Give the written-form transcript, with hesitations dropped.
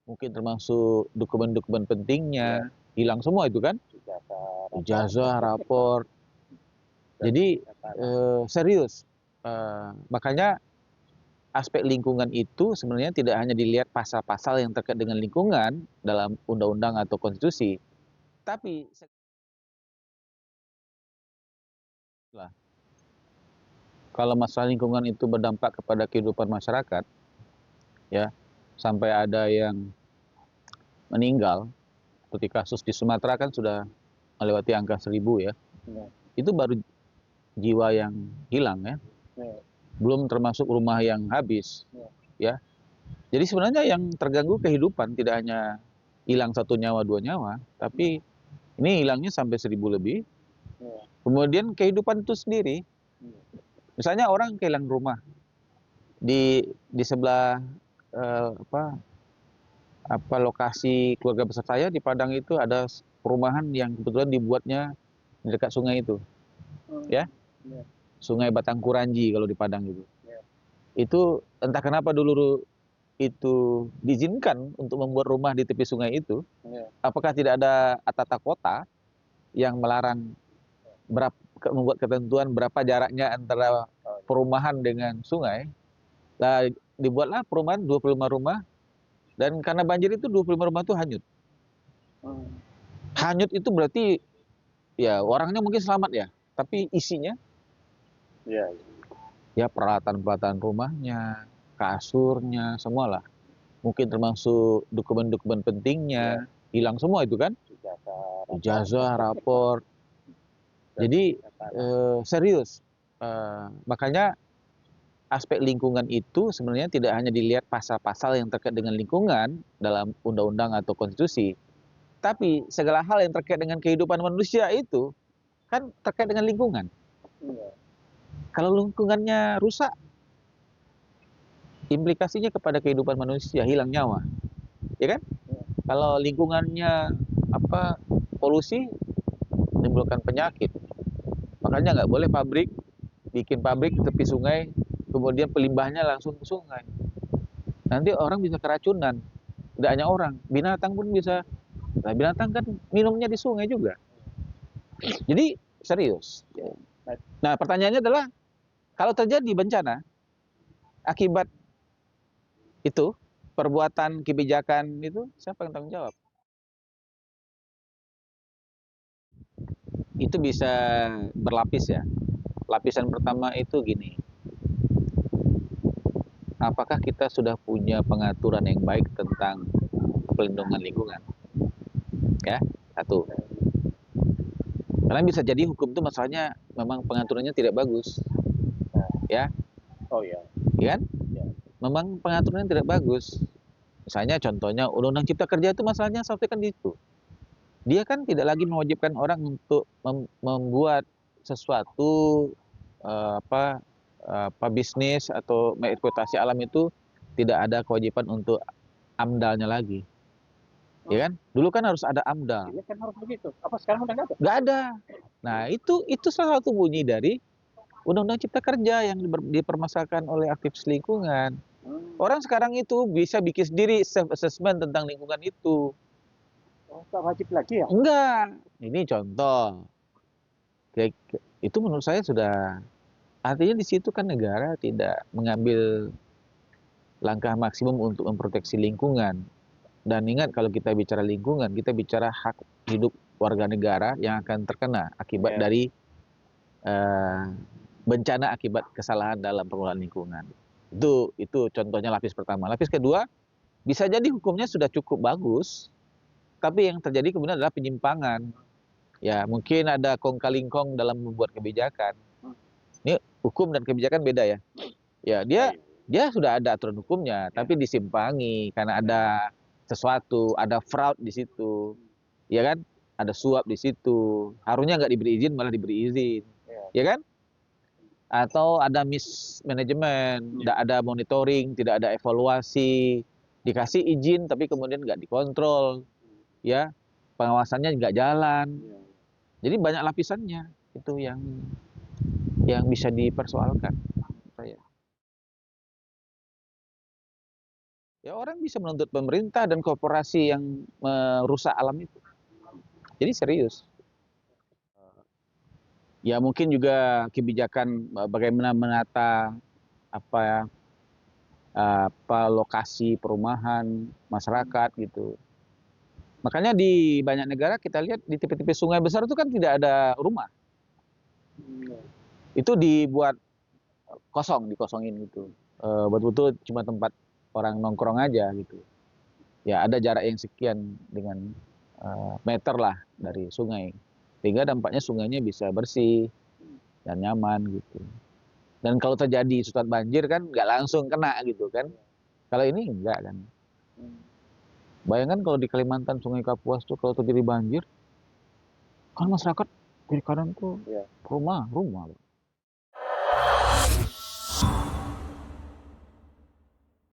mungkin termasuk dokumen-dokumen pentingnya, hilang semua itu kan? Ijazah, rapor. Jadi serius. Makanya aspek lingkungan itu sebenarnya tidak hanya dilihat pasal-pasal yang terkait dengan lingkungan dalam undang-undang atau konstitusi, tapi kalau masalah lingkungan itu berdampak kepada kehidupan masyarakat, ya, sampai ada yang meninggal, seperti kasus di Sumatera kan sudah melewati angka 1.000 ya. Itu baru jiwa yang hilang ya. Belum termasuk rumah yang habis, ya. Jadi sebenarnya yang terganggu kehidupan tidak hanya hilang 1 nyawa, 2 nyawa, tapi ini hilangnya sampai 1.000 lebih. Kemudian kehidupan itu sendiri, misalnya orang kehilangan rumah di sebelah lokasi keluarga besar saya di Padang itu ada perumahan yang kebetulan dibuatnya di dekat sungai itu, ya, Sungai Batangkuranji kalau di Padang itu. Itu entah kenapa dulu itu diizinkan untuk membuat rumah di tepi sungai itu. Apakah tidak ada tata kota yang melarang membuat ketentuan berapa jaraknya antara perumahan dengan sungai? Nah, dibuatlah perumahan 25 rumah, dan karena banjir itu 25 rumah itu hanyut. Hanyut itu berarti ya orangnya mungkin selamat ya, tapi isinya ya peralatan-peralatan rumahnya, kasurnya, semualah. Mungkin termasuk dokumen-dokumen pentingnya, hilang semua itu kan? Ijazah, rapor. Jadi serius. Makanya aspek lingkungan itu sebenarnya tidak hanya dilihat pasal-pasal yang terkait dengan lingkungan dalam undang-undang atau konstitusi, tapi segala hal yang terkait dengan kehidupan manusia itu kan terkait dengan lingkungan. Kalau lingkungannya rusak, implikasinya kepada kehidupan manusia, hilang nyawa, ya kan? Kalau lingkungannya polusi, menimbulkan penyakit. Makanya nggak boleh bikin pabrik di tepi sungai, kemudian pelimbahnya langsung ke sungai. Nanti orang bisa keracunan. Tidak hanya orang, binatang pun bisa. Nah, binatang kan minumnya di sungai juga. Jadi serius. Nah, pertanyaannya adalah kalau terjadi bencana akibat itu, perbuatan kebijakan itu, siapa yang tanggung jawab? Itu bisa berlapis ya. Lapisan pertama itu gini, apakah kita sudah punya pengaturan yang baik tentang pelindungan lingkungan? Ya, satu. Karena bisa jadi hukum itu masalahnya memang pengaturannya tidak bagus. Ya. Iya kan? Memang pengaturannya tidak bagus. Misalnya contohnya Undang-Undang Cipta Kerja itu masalahnya sampai kan di situ. Dia kan tidak lagi mewajibkan orang untuk membuat sesuatu bisnis atau mengeksploitasi alam itu tidak ada kewajiban untuk AMDAL-nya lagi. Ya kan? Dulu kan harus ada AMDAL. Ini kan harus begitu. Apa sekarang udah nggak ada? Nggak ada. Nah, itu salah satu bunyi dari Undang-Undang Cipta Kerja yang dipermasalahkan oleh aktivis lingkungan. Orang sekarang itu bisa bikin sendiri self-assessment tentang lingkungan itu. Oh, nggak wajib lagi ya? Enggak. Ini contoh. Itu menurut saya sudah, artinya di situ kan negara tidak mengambil langkah maksimum untuk memproteksi lingkungan. Dan ingat, kalau kita bicara lingkungan, kita bicara hak hidup warga negara yang akan terkena akibat dari bencana akibat kesalahan dalam pengelolaan lingkungan. Itu contohnya lapis pertama. Lapis kedua, bisa jadi hukumnya sudah cukup bagus, tapi yang terjadi kemudian adalah penyimpangan. Ya, mungkin ada kong-kali-kong dalam membuat kebijakan. Ini hukum dan kebijakan beda ya. Ya, dia sudah ada aturan hukumnya, tapi disimpangi karena ada sesuatu, ada fraud di situ. Ya kan? Ada suap di situ. Harusnya nggak diberi izin, malah diberi izin. Ya kan? Atau ada mismanagement, tidak ada monitoring, tidak ada evaluasi, dikasih izin tapi kemudian nggak dikontrol, ya, pengawasannya nggak jalan. Jadi banyak lapisannya itu yang bisa dipersoalkan. Ya orang bisa menuntut pemerintah dan korporasi yang merusak alam itu. Jadi serius. Ya mungkin juga kebijakan bagaimana menata apa lokasi perumahan masyarakat gitu. Makanya di banyak negara kita lihat di tepi-tepi sungai besar itu kan tidak ada rumah. Itu dibuat kosong, dikosongin gitu. Betul-betul cuma tempat orang nongkrong aja gitu. Ya ada jarak yang sekian dengan meter lah dari sungai. Sehingga dampaknya sungainya bisa bersih dan nyaman gitu. Dan kalau terjadi suatu banjir kan nggak langsung kena gitu kan. Kalau ini enggak kan. Bayangkan kalau di Kalimantan, Sungai Kapuas tuh kalau terjadi banjir, kan masyarakat kiri kanan tuh rumah.